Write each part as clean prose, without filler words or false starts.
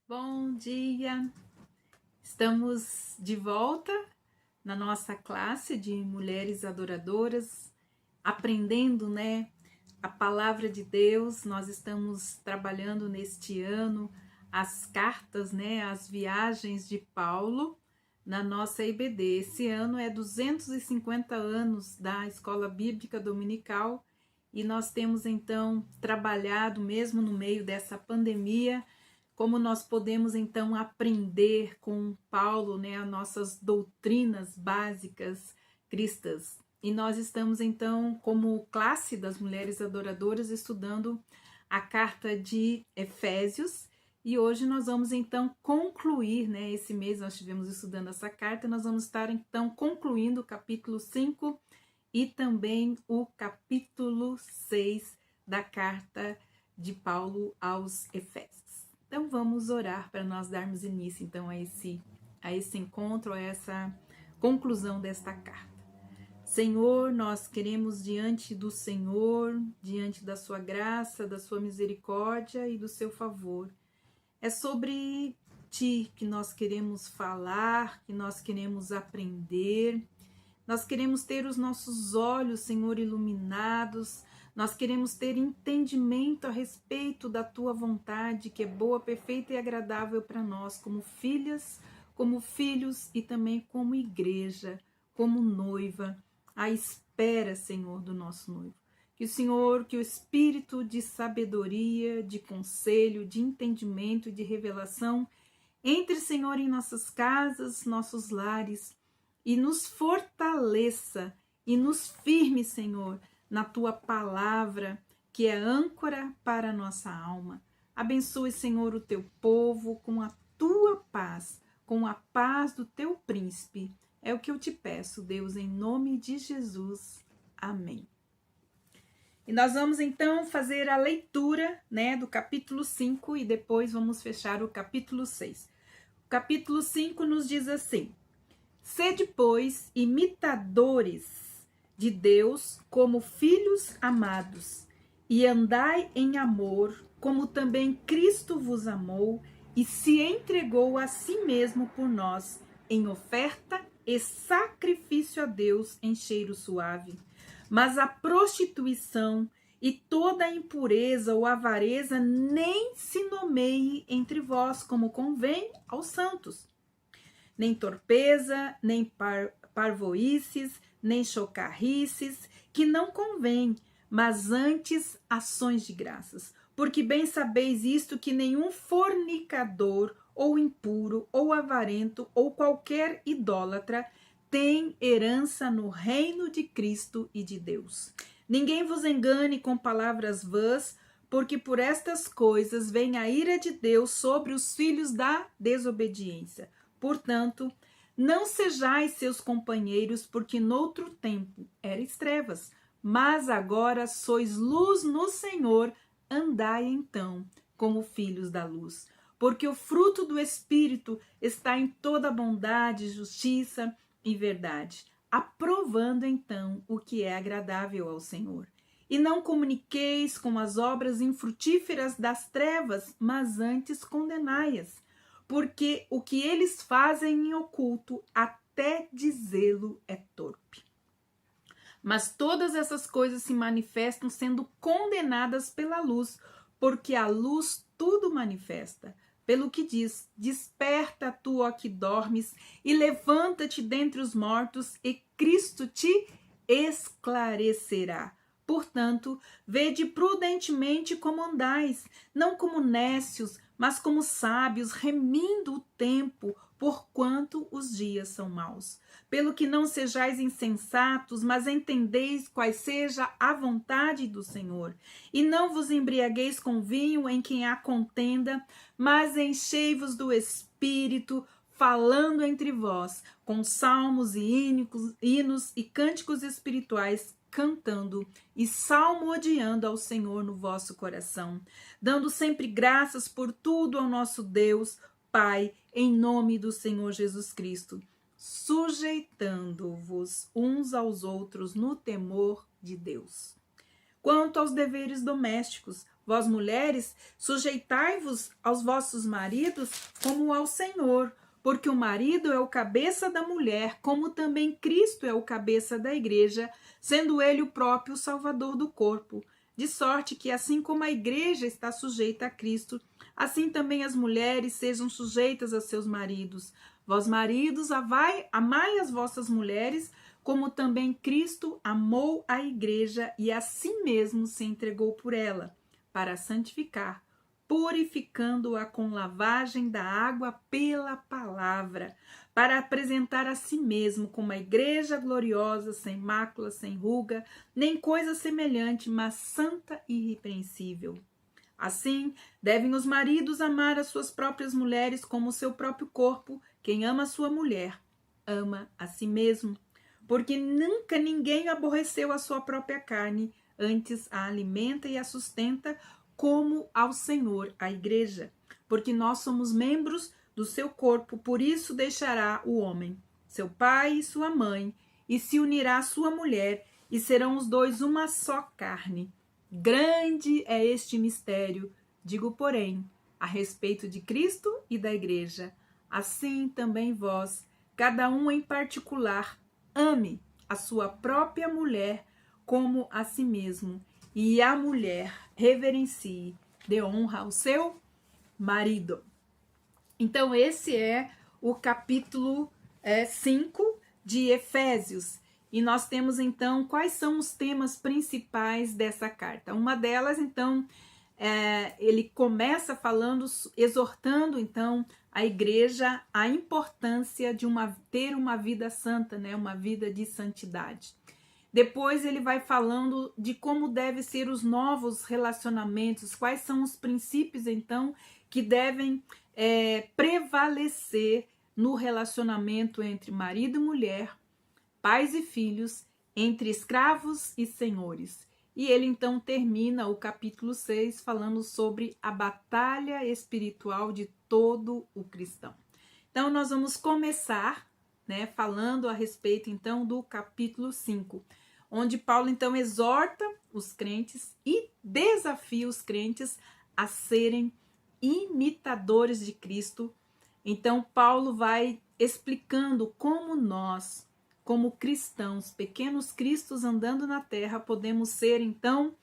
Bom dia! Estamos de volta na nossa classe de mulheres adoradoras, aprendendo, a palavra de Deus. Nós estamos trabalhando neste ano as cartas, as viagens de Paulo na nossa IBD. Esse ano é 250 anos da Escola Bíblica Dominical e nós temos então trabalhado, mesmo no meio dessa pandemia, como nós podemos então aprender com Paulo, as nossas doutrinas básicas cristãs. E nós estamos então, como classe das mulheres adoradoras, estudando a carta de Efésios. E hoje nós vamos então concluir, esse mês nós estivemos estudando essa carta, nós vamos estar então concluindo o capítulo 5 e também o capítulo 6 da carta de Paulo aos Efésios. Então vamos orar para nós darmos início então a esse encontro, a essa conclusão desta carta. Senhor, nós queremos diante do Senhor, diante da sua graça, da sua misericórdia e do seu favor. É sobre ti que nós queremos falar, que nós queremos aprender. Nós queremos ter os nossos olhos, Senhor, iluminados. Nós queremos ter entendimento a respeito da tua vontade, que é boa, perfeita e agradável para nós, como filhas, como filhos e também como igreja, como noiva, à espera, Senhor, do nosso noivo. Que o Senhor, que o espírito de sabedoria, de conselho, de entendimento e de revelação entre, Senhor, em nossas casas, nossos lares, e nos fortaleça e nos firme, Senhor, na tua palavra, que é âncora para a nossa alma. Abençoe, Senhor, o teu povo com a tua paz, com a paz do teu príncipe. É o que eu te peço, Deus, em nome de Jesus. Amém. E nós vamos então fazer a leitura, do capítulo 5 e depois vamos fechar o capítulo 6. O capítulo 5 nos diz assim: Sede, pois, imitadores de Deus como filhos amados, e andai em amor, como também Cristo vos amou e se entregou a si mesmo por nós, em oferta e sacrifício a Deus em cheiro suave. Mas a prostituição e toda a impureza ou avareza nem se nomeie entre vós, como convém aos santos. Nem torpeza, nem parvoíces, nem chocarrices, que não convém, mas antes ações de graças. Porque bem sabeis isto, que nenhum fornicador, ou impuro, ou avarento, ou qualquer idólatra, tem herança no reino de Cristo e de Deus. Ninguém vos engane com palavras vãs, porque por estas coisas vem a ira de Deus sobre os filhos da desobediência. Portanto, não sejais seus companheiros, porque noutro tempo erais trevas, mas agora sois luz no Senhor, andai então como filhos da luz. Porque o fruto do Espírito está em toda bondade, justiça e verdade, aprovando então o que é agradável ao Senhor. E não comuniqueis com as obras infrutíferas das trevas, mas antes condenai-as. Porque o que eles fazem em oculto, até dizê-lo é torpe. Mas todas essas coisas se manifestam sendo condenadas pela luz, porque a luz tudo manifesta. Pelo que diz: desperta tu, ó que dormes, e levanta-te dentre os mortos, e Cristo te esclarecerá. Portanto, vede prudentemente como andais, não como nécios, mas como sábios, remindo o tempo, porquanto os dias são maus. Pelo que não sejais insensatos, mas entendeis qual seja a vontade do Senhor. E não vos embriagueis com vinho em quem há contenda, mas enchei-vos do Espírito, falando entre vós, com salmos e hinos e cânticos espirituais, cantando e salmodiando ao Senhor no vosso coração, dando sempre graças por tudo ao nosso Deus, Pai, em nome do Senhor Jesus Cristo, sujeitando-vos uns aos outros no temor de Deus. Quanto aos deveres domésticos, Vós, mulheres, sujeitai-vos aos vossos maridos como ao Senhor, porque o marido é o cabeça da mulher, como também Cristo é o cabeça da igreja, sendo ele o próprio Salvador do corpo. De sorte que, assim como a igreja está sujeita a Cristo, assim também as mulheres sejam sujeitas a seus maridos. Vós, maridos, amai as vossas mulheres, como também Cristo amou a igreja e a si mesmo se entregou por ela, para santificar, purificando-a com lavagem da água pela palavra, para apresentar a si mesmo como a igreja gloriosa, sem mácula, sem ruga, nem coisa semelhante, mas santa e irrepreensível. Assim, devem os maridos amar as suas próprias mulheres como o seu próprio corpo. Quem ama a sua mulher, ama a si mesmo. Porque nunca ninguém aborreceu a sua própria carne, antes a alimenta e a sustenta, como ao Senhor, a igreja. Porque nós somos membros do seu corpo, por isso deixará o homem, seu pai e sua mãe, e se unirá à sua mulher, e serão os dois uma só carne. Grande é este mistério, digo, porém, a respeito de Cristo e da igreja. Assim também vós, cada um em particular, ame a sua própria mulher como a si mesmo, e a mulher reverencie, dê honra ao seu marido. Então, esse é o capítulo 5 de Efésios. E nós temos, então, quais são os temas principais dessa carta. Uma delas, então, ele começa falando, exortando, então, a igreja a importância de ter uma vida santa, né? Uma vida de santidade. Depois ele vai falando de como devem ser os novos relacionamentos, quais são os princípios, então, que devem prevalecer no relacionamento entre marido e mulher, pais e filhos, entre escravos e senhores. E ele então termina o capítulo 6 falando sobre a batalha espiritual de todo o cristão. Então nós vamos começar, né, falando a respeito então do capítulo 5, onde Paulo então exorta os crentes e desafia os crentes a serem imitadores de Cristo. Então Paulo vai explicando como nós, como cristãos, pequenos cristos andando na terra, podemos ser, então,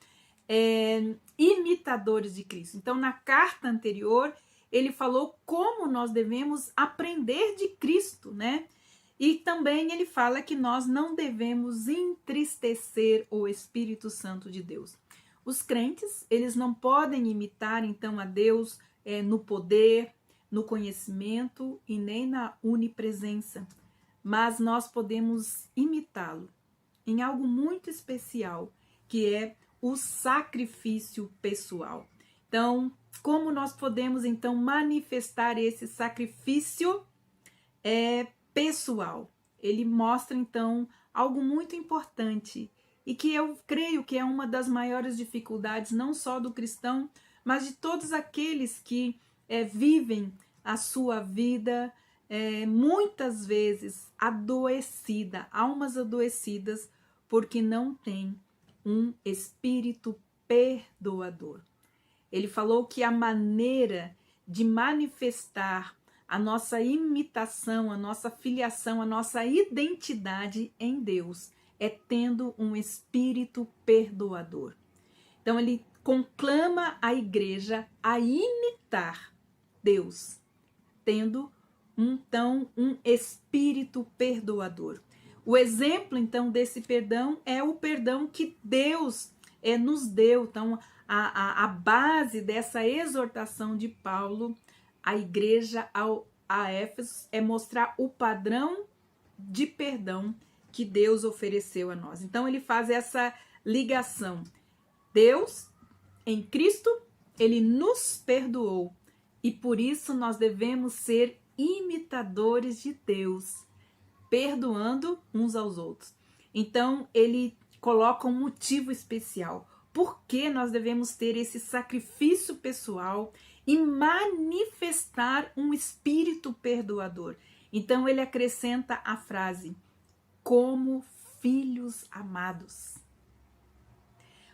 imitadores de Cristo. Então, na carta anterior, ele falou como nós devemos aprender de Cristo, né? E também ele fala que nós não devemos entristecer o Espírito Santo de Deus. Os crentes, eles não podem imitar, então, a Deus no poder, no conhecimento e nem na onipresença. Mas nós podemos imitá-lo em algo muito especial, que é o sacrifício pessoal. Então, como nós podemos então manifestar esse sacrifício pessoal? Ele mostra então algo muito importante e que eu creio que é uma das maiores dificuldades, não só do cristão, mas de todos aqueles que vivem a sua vida muitas vezes adoecida, almas adoecidas, porque não tem um espírito perdoador. Ele falou que a maneira de manifestar a nossa imitação, a nossa filiação, a nossa identidade em Deus é tendo um espírito perdoador. Então ele conclama a igreja a imitar Deus, tendo então um espírito perdoador. O exemplo então desse perdão é o perdão que Deus nos deu. Então a base dessa exortação de Paulo à igreja a Éfeso é mostrar o padrão de perdão que Deus ofereceu a nós. Então ele faz essa ligação. Deus, em Cristo, ele nos perdoou e por isso nós devemos ser imitadores de Deus, perdoando uns aos outros. Então ele coloca um motivo especial. Por que nós devemos ter esse sacrifício pessoal e manifestar um espírito perdoador? Então ele acrescenta a frase, como filhos amados.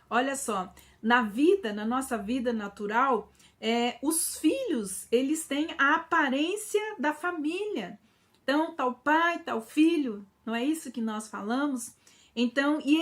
Olha só, na nossa vida natural, os filhos, eles têm a aparência da família. Então, tal pai, tal filho, não é isso que nós falamos? Então, e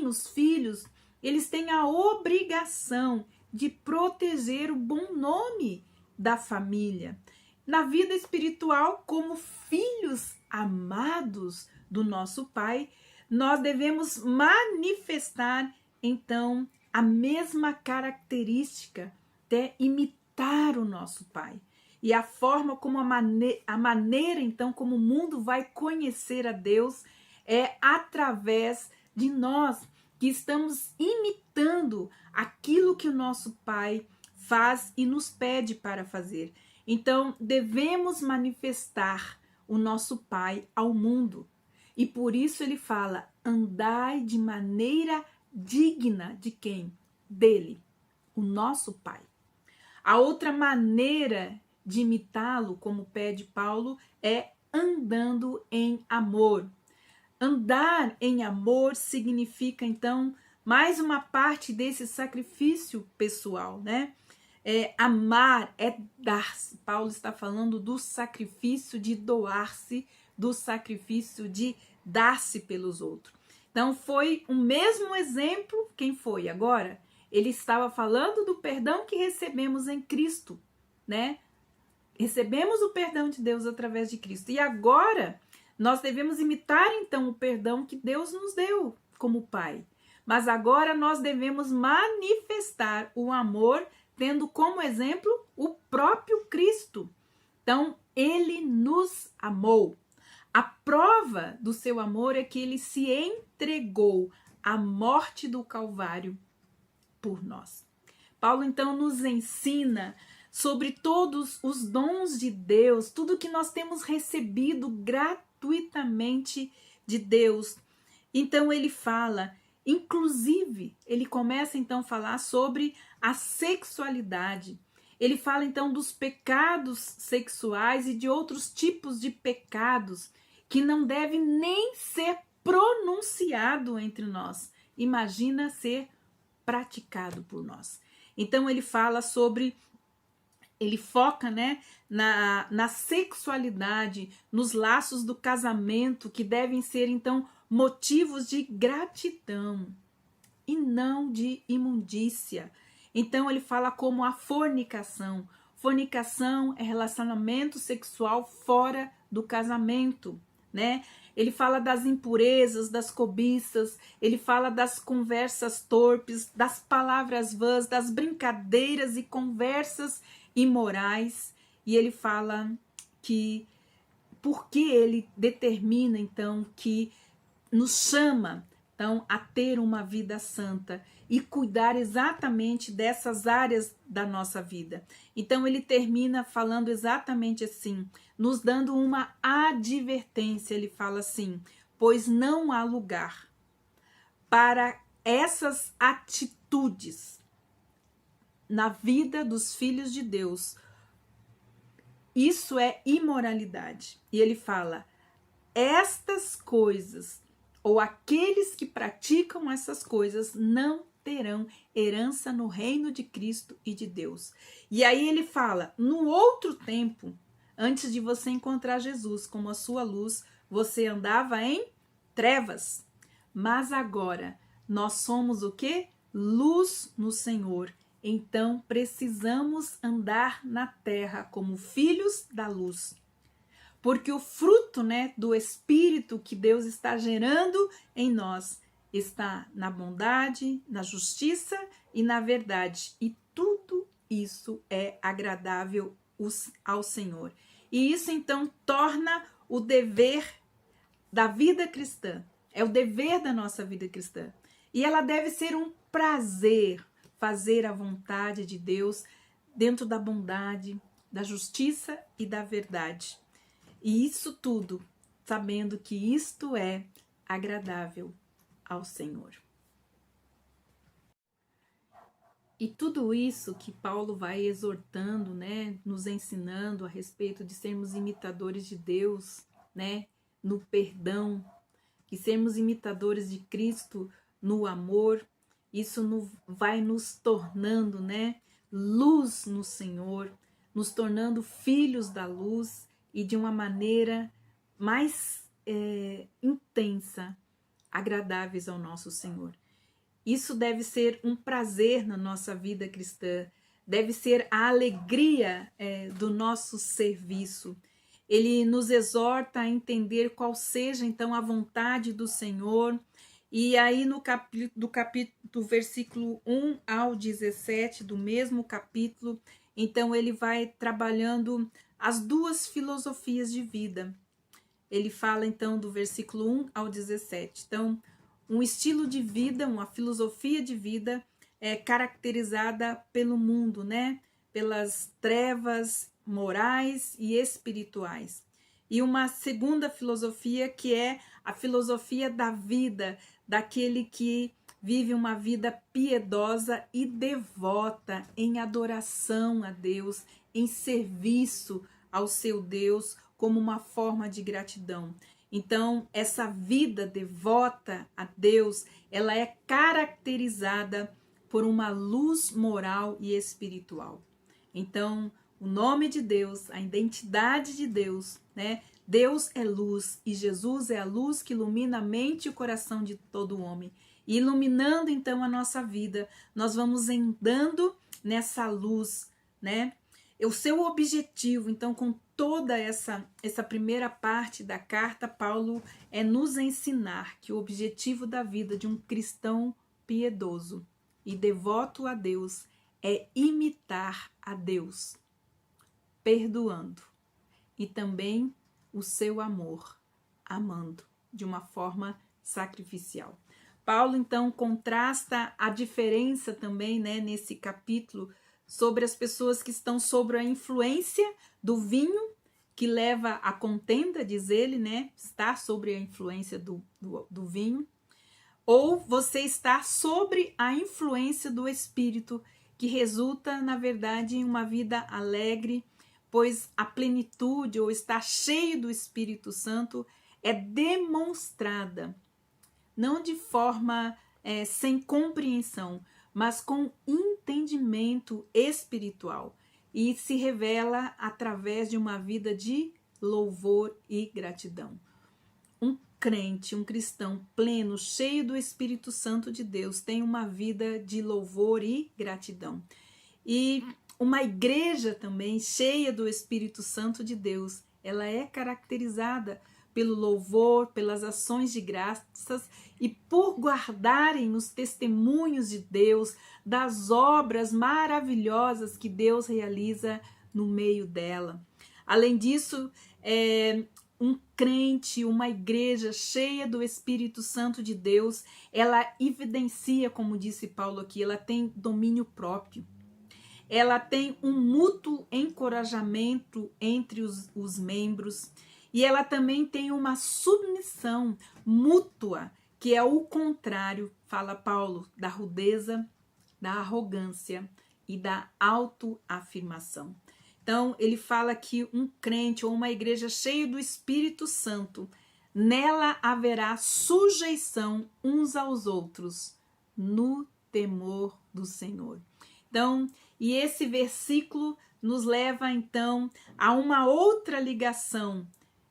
os filhos, eles têm a obrigação de proteger o bom nome da família. Na vida espiritual, como filhos amados do nosso Pai, nós devemos manifestar, então, a mesma característica de imitar o nosso Pai. E a forma como a maneira, então, como o mundo vai conhecer a Deus é através de nós que estamos imitando aquilo que o nosso Pai faz e nos pede para fazer. Então, devemos manifestar o nosso Pai ao mundo. E por isso ele fala: andai de maneira digna de quem? Dele, o nosso Pai. A outra maneira de imitá-lo, como pede Paulo, é andando em amor. Andar em amor significa, então, mais uma parte desse sacrifício pessoal, né? Amar é dar-se. Paulo está falando do sacrifício de doar-se, do sacrifício de dar-se pelos outros. Então, foi o mesmo exemplo. Quem foi agora? Ele estava falando do perdão que recebemos em Cristo, né? Recebemos o perdão de Deus através de Cristo. E agora nós devemos imitar então o perdão que Deus nos deu como Pai. Mas agora nós devemos manifestar o amor tendo como exemplo o próprio Cristo. Então, ele nos amou. A prova do seu amor é que ele se entregou à morte do Calvário por nós. Paulo então nos ensina sobre todos os dons de Deus, tudo que nós temos recebido gratuitamente de Deus. Então ele fala, inclusive, ele começa então a falar sobre a sexualidade. Ele fala então dos pecados sexuais e de outros tipos de pecados que não devem nem ser pronunciado entre nós. Imagina ser praticado por nós. Então ele fala sobre, ele foca, né, na sexualidade, nos laços do casamento que devem ser então motivos de gratidão e não de imundícia. Então ele fala como a fornicação. Fornicação é relacionamento sexual fora do casamento, né? Ele fala das impurezas, das cobiças, ele fala das conversas torpes, das palavras vãs, das brincadeiras e conversas imorais. E ele fala que, porque ele determina então que nos chama então a ter uma vida santa e cuidar exatamente dessas áreas da nossa vida. Então ele termina falando exatamente assim, nos dando uma advertência. Ele fala assim: pois não há lugar para essas atitudes na vida dos filhos de Deus. Isso é imoralidade. E ele fala: estas coisas, ou aqueles que praticam essas coisas, não terão herança no reino de Cristo e de Deus. E aí ele fala, no outro tempo, antes de você encontrar Jesus como a sua luz, você andava em trevas. Mas agora, nós somos o quê? Luz no Senhor. Então, precisamos andar na terra como filhos da luz. Porque o fruto, né, do Espírito que Deus está gerando em nós está na bondade, na justiça e na verdade. E tudo isso é agradável ao Senhor. E isso então torna o dever da vida cristã. É o dever da nossa vida cristã. E ela deve ser um prazer fazer a vontade de Deus dentro da bondade, da justiça e da verdade. E isso tudo, sabendo que isto é agradável ao Senhor. E tudo isso que Paulo vai exortando, né, nos ensinando a respeito de sermos imitadores de Deus, né, no perdão, que sermos imitadores de Cristo no amor, isso vai nos tornando, né, luz no Senhor, nos tornando filhos da luz e de uma maneira mais intensa, agradáveis ao nosso Senhor. Isso deve ser um prazer na nossa vida cristã, deve ser a alegria do nosso serviço. Ele nos exorta a entender qual seja então a vontade do Senhor. E aí do versículo 1 ao 17 do mesmo capítulo, então ele vai trabalhando as duas filosofias de vida. Ele fala então do versículo 1 ao 17. Então, um estilo de vida, uma filosofia de vida caracterizada pelo mundo, né? Pelas trevas morais e espirituais. E uma segunda filosofia que é a filosofia da vida, daquele que vive uma vida piedosa e devota em adoração a Deus, em serviço ao seu Deus, como uma forma de gratidão. Então, essa vida devota a Deus, ela é caracterizada por uma luz moral e espiritual. Então, o nome de Deus, a identidade de Deus, né? Deus é luz e Jesus é a luz que ilumina a mente e o coração de todo homem. E iluminando então a nossa vida, nós vamos andando nessa luz, né? O seu objetivo, então, com toda essa primeira parte da carta, Paulo nos ensinar que o objetivo da vida de um cristão piedoso e devoto a Deus é imitar a Deus, perdoando, e também o seu amor, amando de uma forma sacrificial. Paulo, então, contrasta a diferença também, né, nesse capítulo, sobre as pessoas que estão sob a influência do vinho, que leva à contenda, diz ele, né, está sobre a influência do vinho, ou você está sobre a influência do Espírito, que resulta, na verdade, em uma vida alegre, pois a plenitude, ou estar cheio do Espírito Santo, é demonstrada, não de forma sem compreensão, mas com entendimento espiritual, e se revela através de uma vida de louvor e gratidão. Um crente, um cristão pleno, cheio do Espírito Santo de Deus, tem uma vida de louvor e gratidão. E uma igreja também cheia do Espírito Santo de Deus, ela é caracterizada pelo louvor, pelas ações de graças e por guardarem os testemunhos de Deus, das obras maravilhosas que Deus realiza no meio dela. Além disso, um crente, uma igreja cheia do Espírito Santo de Deus, ela evidencia, como disse Paulo aqui, ela tem domínio próprio. Ela tem um mútuo encorajamento entre os membros, e ela também tem uma submissão mútua, que é o contrário, fala Paulo, da rudeza, da arrogância e da autoafirmação. Então, ele fala que um crente ou uma igreja cheia do Espírito Santo, nela haverá sujeição uns aos outros, no temor do Senhor. Então, e esse versículo nos leva, então, a uma outra ligação,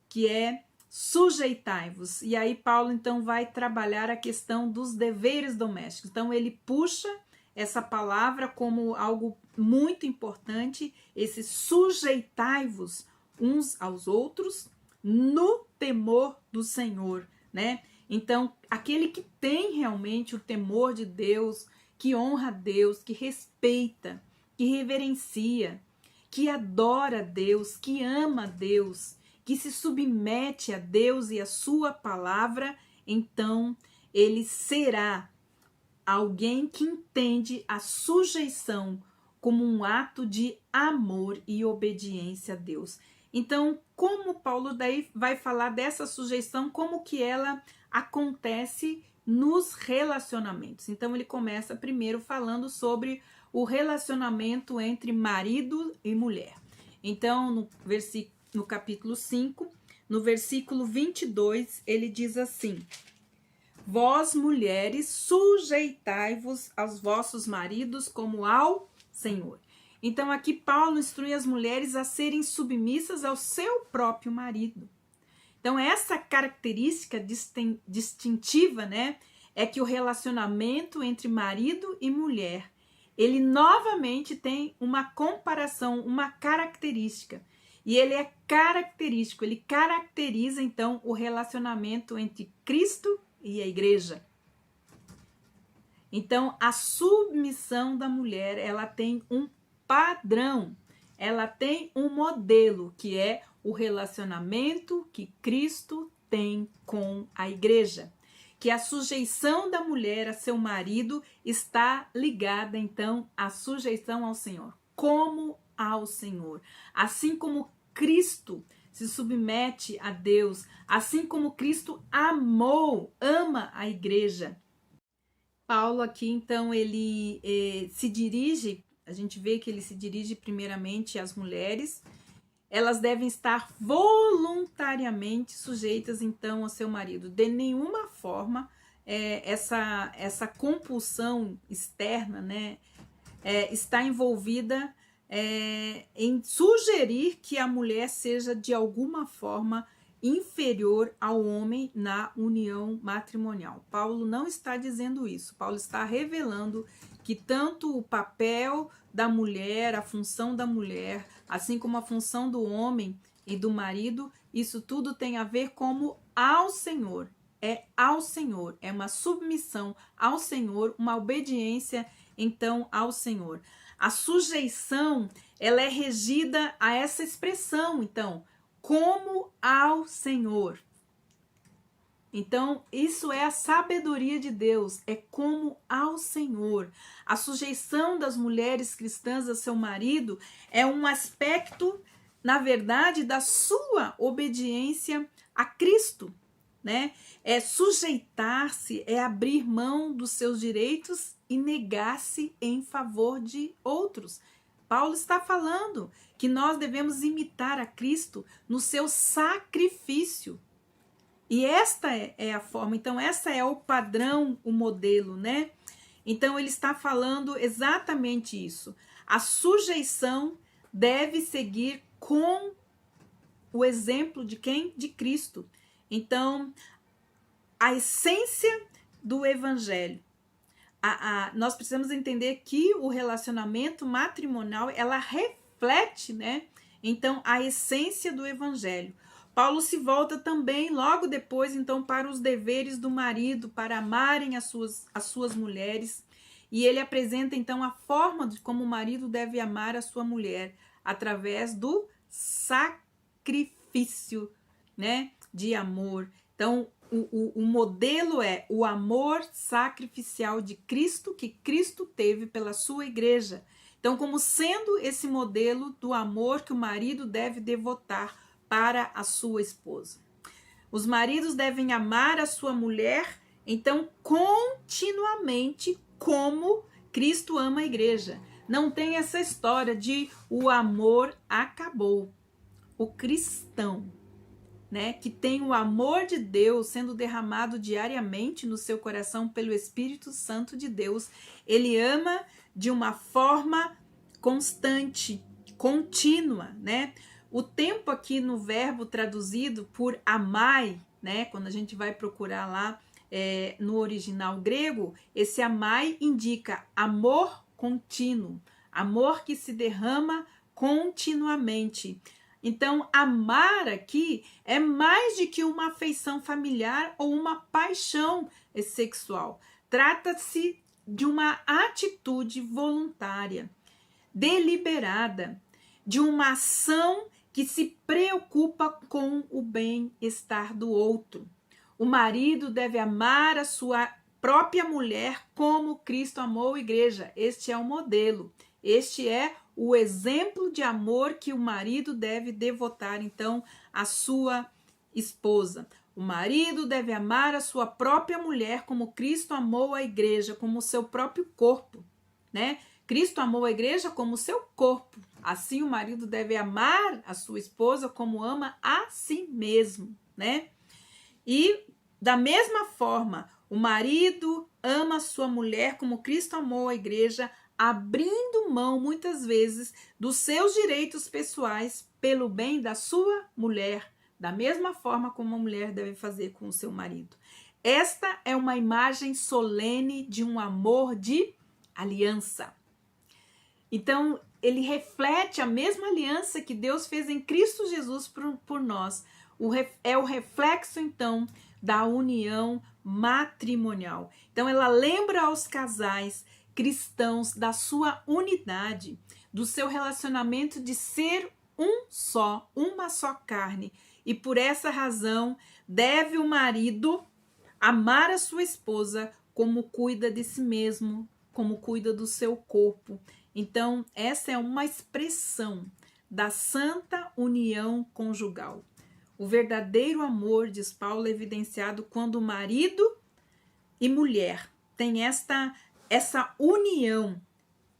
que é sujeitai-vos. E aí Paulo, então, vai trabalhar a questão dos deveres domésticos. Então, ele puxa essa palavra como algo muito importante, esse sujeitai-vos uns aos outros no temor do Senhor, né? Então, aquele que tem realmente o temor de Deus, que honra a Deus, que respeita, que reverencia, que adora a Deus, que ama a Deus, que se submete a Deus e a sua palavra, então ele será alguém que entende a sujeição como um ato de amor e obediência a Deus. Então, como Paulo daí vai falar dessa sujeição, como que ela acontece nos relacionamentos. Então, ele começa primeiro falando sobre o relacionamento entre marido e mulher. Então, no capítulo 5, no versículo 22, ele diz assim: Vós, mulheres, sujeitai-vos aos vossos maridos como ao Senhor. Então, aqui Paulo instrui as mulheres a serem submissas ao seu próprio marido. Então, essa característica distintiva, né, é que o relacionamento entre marido e mulher, ele novamente tem uma comparação, uma característica. E ele é característico, ele caracteriza, então, o relacionamento entre Cristo e a igreja. Então, a submissão da mulher, ela tem um padrão, ela tem um modelo, que é o relacionamento que Cristo tem com a igreja. Que a sujeição da mulher a seu marido está ligada, então, à sujeição ao Senhor, como ao Senhor. Assim como Cristo se submete a Deus, assim como Cristo ama a igreja. Paulo aqui, então, ele se dirige, a gente vê que ele se dirige primeiramente às mulheres. Elas devem estar voluntariamente sujeitas, então, ao seu marido. De nenhuma forma, essa compulsão externa, né, está envolvida em sugerir que a mulher seja, de alguma forma, inferior ao homem na união matrimonial. Paulo não está dizendo isso. Paulo está revelando que tanto o papel da mulher, a função da mulher, assim como a função do homem e do marido, isso tudo tem a ver como ao Senhor. É ao Senhor, é uma submissão ao Senhor, uma obediência, então, ao Senhor. A sujeição, ela é regida a essa expressão, então, como ao Senhor. Então, isso é a sabedoria de Deus, é como ao Senhor. A sujeição das mulheres cristãs a seu marido é um aspecto, na verdade, da sua obediência a Cristo, né? É sujeitar-se, é abrir mão dos seus direitos e negar-se em favor de outros. Paulo está falando que nós devemos imitar a Cristo no seu sacrifício. E esta é a forma, então essa é o padrão, o modelo, né? Então ele está falando exatamente isso. A sujeição deve seguir com o exemplo de quem? De Cristo. Então, a essência do evangelho. Nós precisamos entender que o relacionamento matrimonial, ela reflete, né? Então, a essência do evangelho. Paulo se volta também, logo depois, então, para os deveres do marido, para amarem as suas mulheres. E ele apresenta, então, a forma de como o marido deve amar a sua mulher, através do sacrifício, né, de amor. Então, o modelo é o amor sacrificial de Cristo, que Cristo teve pela sua igreja. Então, como sendo esse modelo do amor que o marido deve devotar para a sua esposa. Os maridos devem amar a sua mulher, então, continuamente, como Cristo ama a igreja. Não tem essa história de o amor acabou. O cristão, né, que tem o amor de Deus sendo derramado diariamente no seu coração pelo Espírito Santo de Deus, ele ama de uma forma constante, contínua, né? O tempo aqui no verbo traduzido por amai, né, quando a gente vai procurar lá no original grego, esse amai indica amor contínuo, amor que se derrama continuamente. Então, amar aqui é mais de que uma afeição familiar ou uma paixão sexual. Trata-se de uma atitude voluntária, deliberada, de uma ação que se preocupa com o bem-estar do outro. O marido deve amar a sua própria mulher como Cristo amou a igreja. Este é o modelo. Este é o exemplo de amor que o marido deve devotar, então, à sua esposa. O marido deve amar a sua própria mulher como Cristo amou a igreja, como o seu próprio corpo, né? Cristo amou a igreja como o seu corpo. Assim, o marido deve amar a sua esposa como ama a si mesmo, né? E, da mesma forma, O marido ama sua mulher como Cristo amou a igreja, abrindo mão muitas vezes dos seus direitos pessoais pelo bem da sua mulher, da mesma forma como a mulher deve fazer com o seu marido. Esta é uma imagem solene de um amor de aliança. Então, ele reflete a mesma aliança que Deus fez em Cristo Jesus por nós. É o reflexo, então, da união matrimonial. Então, ela lembra aos casais cristãos da sua unidade, do seu relacionamento de ser um só, uma só carne. E por essa razão, deve o marido amar a sua esposa como cuida de si mesmo, como cuida do seu corpo. Então, essa é uma expressão da santa união conjugal. O verdadeiro amor, diz Paulo, é evidenciado quando o marido e mulher têm essa união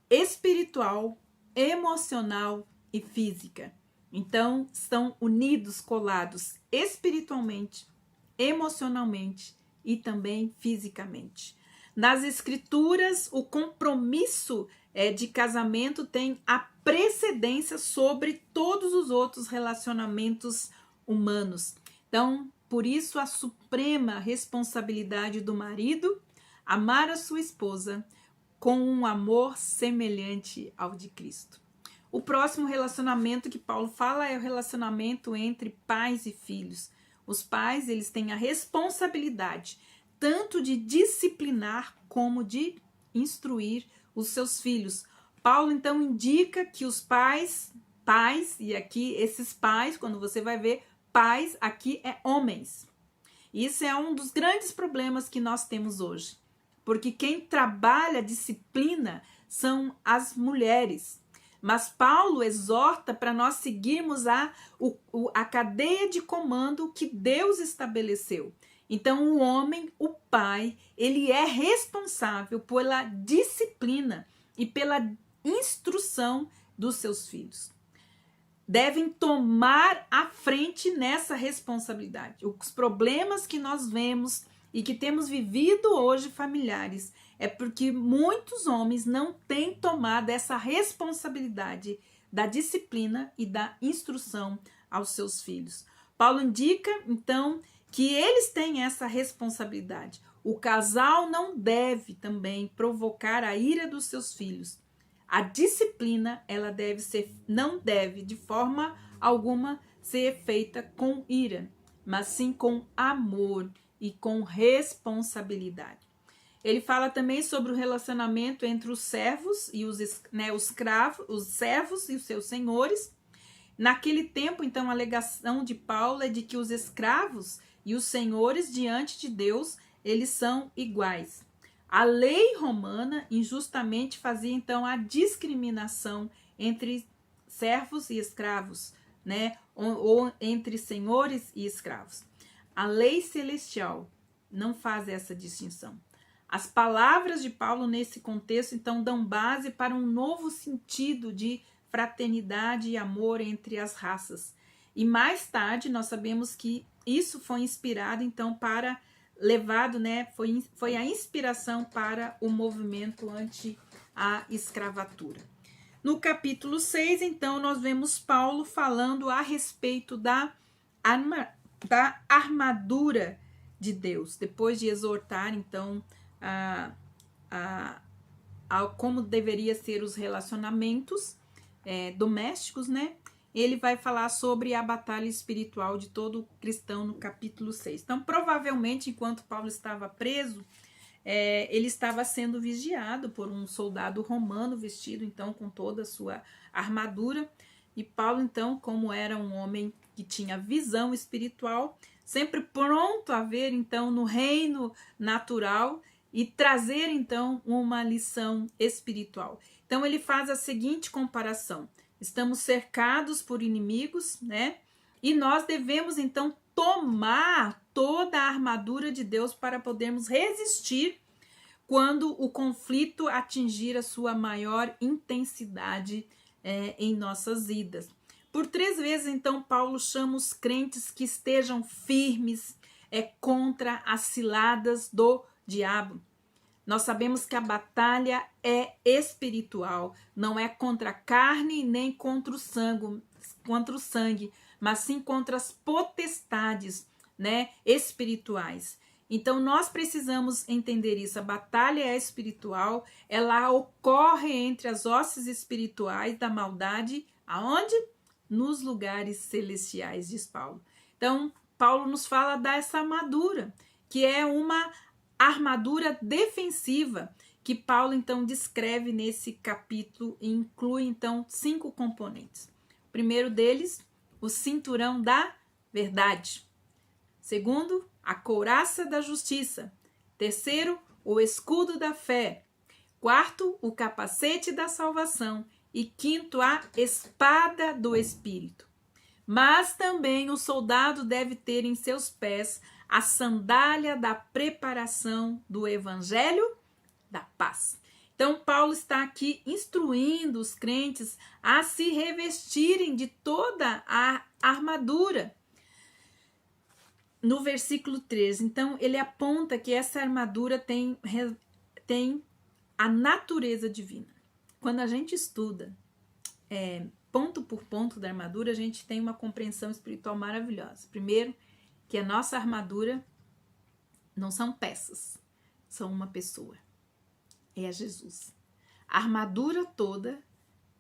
espiritual, emocional e física. Então, estão unidos, colados espiritualmente, emocionalmente e também fisicamente. Nas escrituras, o compromisso de casamento tem a precedência sobre todos os outros relacionamentos humanos. Então, por isso, a suprema responsabilidade do marido amar a sua esposa com um amor semelhante ao de Cristo. O próximo relacionamento que Paulo fala é o relacionamento entre pais e filhos. Os pais, eles têm a responsabilidade tanto de disciplinar como de instruir os seus filhos. Paulo, então, indica que os pais, e aqui esses pais, quando você vai ver, pais aqui é homens. Isso é um dos grandes problemas que nós temos hoje, porque quem trabalha a disciplina são as mulheres. Mas Paulo exorta para nós seguirmos a cadeia de comando que Deus estabeleceu. Então, o homem, o pai, ele é responsável pela disciplina e pela instrução dos seus filhos. Devem tomar a frente nessa responsabilidade. Os problemas que nós vemos e que temos vivido hoje familiares é porque muitos homens não têm tomado essa responsabilidade da disciplina e da instrução aos seus filhos. Paulo indica, então, que eles têm essa responsabilidade. O casal não deve também provocar a ira dos seus filhos. A disciplina, ela não deve de forma alguma ser feita com ira, mas sim com amor e com responsabilidade. Ele fala também sobre o relacionamento entre os servos e os escravos, os servos e os seus senhores. Naquele tempo, então, a alegação de Paulo é de que os escravos e os senhores diante de Deus, eles são iguais. A lei romana injustamente fazia então a discriminação entre servos e escravos, ou entre senhores e escravos. A lei celestial não faz essa distinção. As palavras de Paulo nesse contexto então dão base para um novo sentido de fraternidade e amor entre as raças. E mais tarde nós sabemos que isso foi inspirado então foi a inspiração para o movimento anti a escravatura. No capítulo 6, então, nós vemos Paulo falando a respeito da armadura de Deus, depois de exortar então a como deveria ser os relacionamentos domésticos, ele vai falar sobre a batalha espiritual de todo cristão no capítulo 6. Então, provavelmente, enquanto Paulo estava preso, ele estava sendo vigiado por um soldado romano vestido, então, com toda a sua armadura. E Paulo, então, como era um homem que tinha visão espiritual, sempre pronto a ver, então, no reino natural e trazer, então, uma lição espiritual. Então, ele faz a seguinte comparação. Estamos cercados por inimigos, e nós devemos, então, tomar toda a armadura de Deus para podermos resistir quando o conflito atingir a sua maior intensidade em nossas vidas. Por 3 vezes, então, Paulo chama os crentes que estejam firmes contra as ciladas do diabo. Nós sabemos que a batalha é espiritual, não é contra a carne nem contra o sangue, mas sim contra as potestades, né, espirituais. Então nós precisamos entender isso. A batalha é espiritual, ela ocorre entre as hostes espirituais da maldade, aonde? Nos lugares celestiais, diz Paulo. Então, Paulo nos fala dessa armadura, que é uma armadura defensiva, que Paulo então descreve nesse capítulo e inclui então 5 componentes. O primeiro deles, o cinturão da verdade. Segundo, a couraça da justiça. Terceiro, o escudo da fé. Quarto, o capacete da salvação. E quinto, a espada do Espírito. Mas também o soldado deve ter em seus pés a sandália da preparação do evangelho da paz. Então, Paulo está aqui instruindo os crentes a se revestirem de toda a armadura. No versículo 13, então, ele aponta que essa armadura tem a natureza divina. Quando a gente estuda ponto por ponto da armadura, a gente tem uma compreensão espiritual maravilhosa. Primeiro, que a nossa armadura não são peças, são uma pessoa. É a Jesus. A armadura toda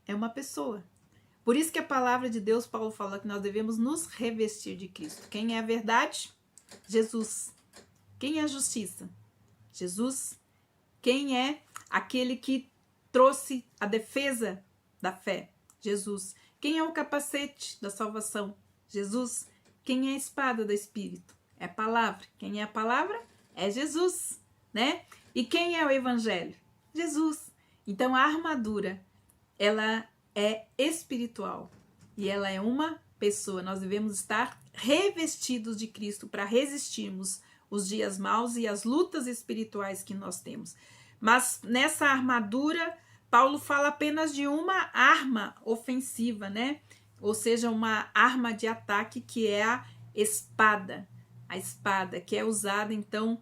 é uma pessoa. Por isso que a palavra de Deus, Paulo fala que nós devemos nos revestir de Cristo. Quem é a verdade? Jesus. Quem é a justiça? Jesus. Quem é aquele que trouxe a defesa da fé? Jesus. Quem é o capacete da salvação? Jesus. Quem é a espada do Espírito? É a palavra. Quem é a palavra? É Jesus, né? E quem é o evangelho? Jesus. Então a armadura, ela é espiritual e ela é uma pessoa. Nós devemos estar revestidos de Cristo para resistirmos os dias maus e as lutas espirituais que nós temos. Mas nessa armadura, Paulo fala apenas de uma arma ofensiva, né? Ou seja, uma arma de ataque, que é a espada. A espada, que é usada, então,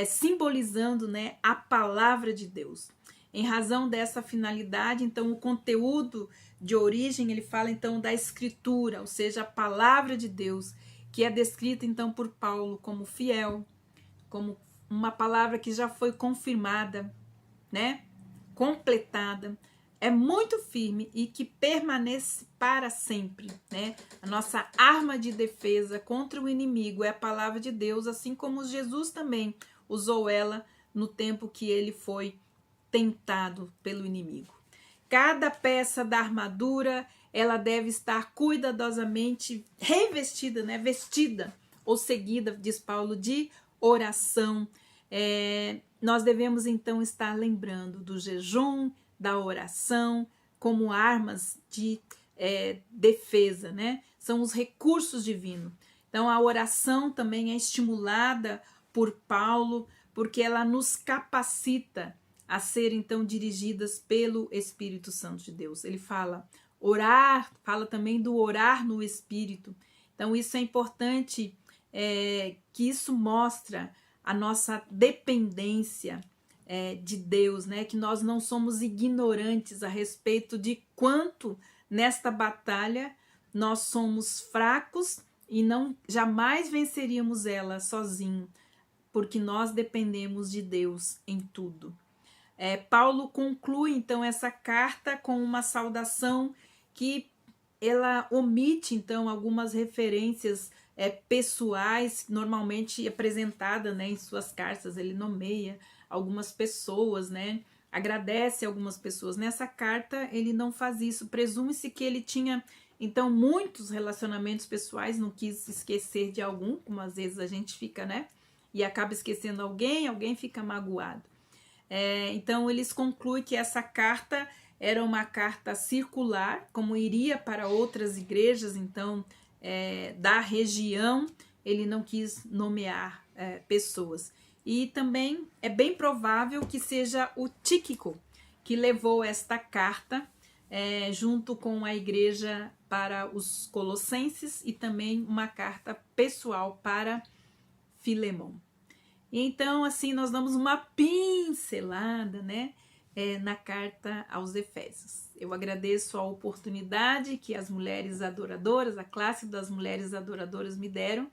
simbolizando, né, a palavra de Deus. Em razão dessa finalidade, então, o conteúdo de origem, ele fala, então, da escritura, ou seja, a palavra de Deus, que é descrita, então, por Paulo como fiel, como uma palavra que já foi confirmada, né, completada, é muito firme e que permanece para sempre, né? A nossa arma de defesa contra o inimigo é a palavra de Deus, assim como Jesus também usou ela no tempo que ele foi tentado pelo inimigo. Cada peça da armadura, ela deve estar cuidadosamente revestida, né? Vestida ou seguida, diz Paulo, de oração. Nós devemos então estar lembrando do jejum, da oração, como armas de defesa, né? São os recursos divinos. Então a oração também é estimulada por Paulo, porque ela nos capacita a ser então dirigidas pelo Espírito Santo de Deus. Ele fala orar, fala também do orar no Espírito. Então isso é importante, que isso mostra a nossa dependência de Deus, né? Que nós não somos ignorantes a respeito de quanto nesta batalha nós somos fracos e não jamais venceríamos ela sozinho, porque nós dependemos de Deus em tudo. Paulo conclui então essa carta com uma saudação que ela omite então algumas referências pessoais, normalmente apresentada, né, em suas cartas. Ele nomeia algumas pessoas, né, agradece algumas pessoas. Nessa carta ele não faz isso. Presume-se que ele tinha então muitos relacionamentos pessoais, não quis esquecer de algum, como às vezes a gente fica, né, e acaba esquecendo alguém fica magoado. Então eles concluem que essa carta era uma carta circular, como iria para outras igrejas, então da região. Ele não quis nomear pessoas. E também é bem provável que seja o Tíquico que levou esta carta junto com a igreja para os Colossenses, e também uma carta pessoal para Filemão. E então, assim, nós damos uma pincelada, né, na carta aos Efésios. Eu agradeço a oportunidade que as mulheres adoradoras, a classe das mulheres adoradoras me deram,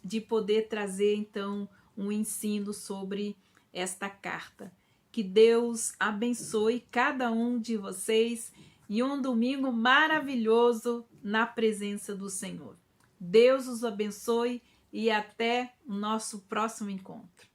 de poder trazer, então, um ensino sobre esta carta. Que Deus abençoe cada um de vocês e um domingo maravilhoso na presença do Senhor. Deus os abençoe e até o nosso próximo encontro.